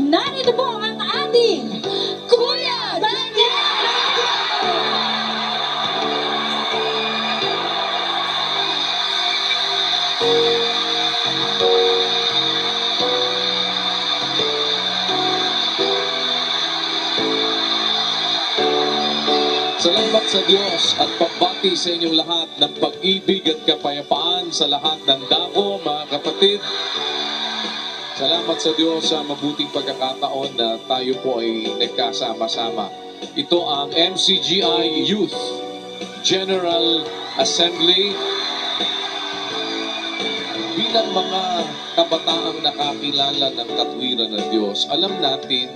Narito po ang ating Kuya Daniel! Salamat sa Diyos at pagbati sa inyong lahat ng pag-ibig at kapayapaan sa lahat ng dako, mga kapatid. Salamat sa Diyos sa mabuting pagkakataon na tayo po ay nagkasama-sama. Ito ang MCGI Youth General Assembly. Bilang mga kabataang nakakilala ng katwiran ng Diyos, alam natin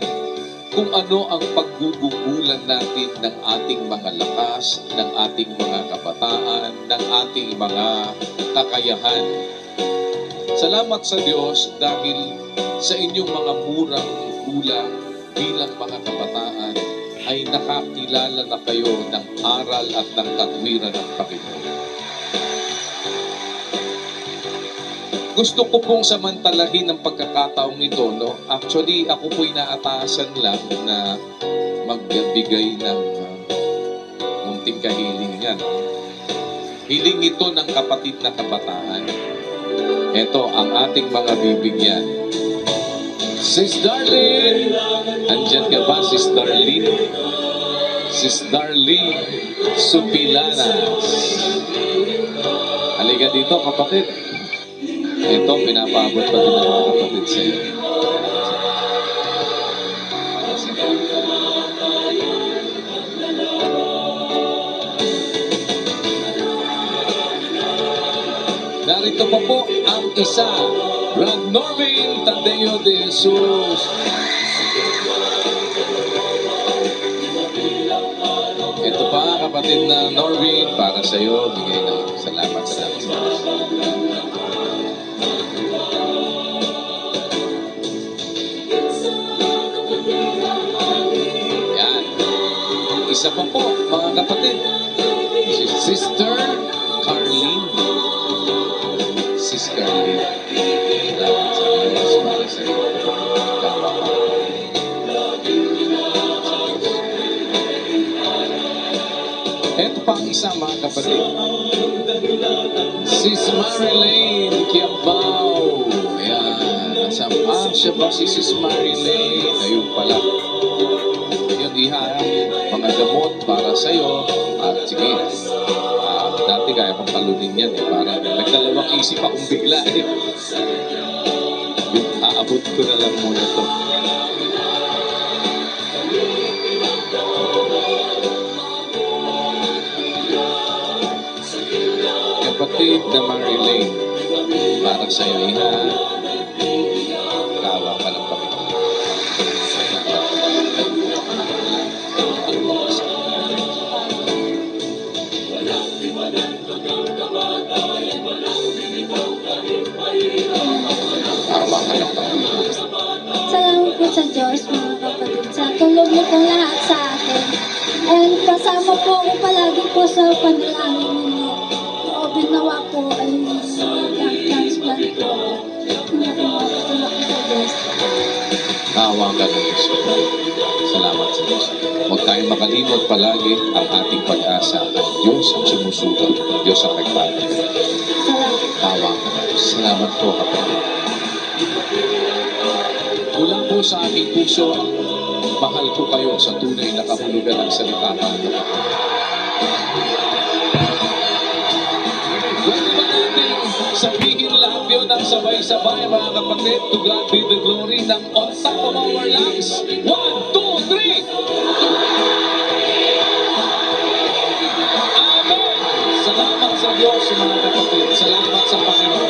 kung ano ang paggugugulan natin ng ating mga lakas, ng ating mga kabataan, ng ating mga kakayahan. Salamat sa Diyos dahil sa inyong mga murang gulang bilang mga kabataan ay nakakilala na kayo ng aral at ng katwiran ng Panginoon. Gusto ko pong samantalahin ang pagkakataong ito, no? Actually, ako po'y naatasan lang na magbigay ng munting kahilingan. Hiling ito ng kapatid na kabataan. Ito ang ating mga bibigyan. Sis Darlene! Andyan ka ba, Sis Darlene? Sis Darlene Supilanas. Halika dito, kapatid. Ito, pinapaabot pa din ng mga kapatid sa iyo. Narito pa po ang isa, Brad Norvin Tadeo de Jesus. Ito pa, kapatid na Norvin, para sa iyo, bigay na salamat. Yan. Isa pa po, mga kapatid. Sister Carlene. Sis Carlene. Salamat sa Diyos para sa iyo. Ito pa ang isa, mga kapatid. Sis Marilyn Kiambao. Ayan. Siya ba si Sis Marilyn? Ayun pala. Yun, iha. Mga gamot para sa'yo. At sige. Dati kaya kong talunin yan eh. Para nagdalawang isip akong bigla eh. Aabot ko na lang muna ito. Kapatid na Marilyn, para sa'yo, iha. Kawa ka ng Panginoon. Kawa ka ng Panginoon. Salamat po sa Diyos, mga kapatid, sa tulong niyo pong lahat sa akin. And kasama po ako palagi po sa panalangin ninyo. O binawa po ay transplant po. Pinapamapatulak ko sa Diyos. Kawa ka ng Diyos. Salamat sa Diyos. Huwag tayong makalimot palagi ang ating pag-asa. Ang Diyos ang sumusugal. Ang Diyos ang nagpapalagay. Kawa ka ng Diyos. Salamat po, kapatid. Mula po sa aking puso, mahal ko kayo sa tunay na kahulugan ng salita ng Pwede ba natin sabihin lahat yun ng sabay-sabay, mga kapatid? To God be the glory ng on top of our lungs. 1, 2, 3! Amen! Salamat sa Diyos, mga kapatid. Salamat sa Panginoon.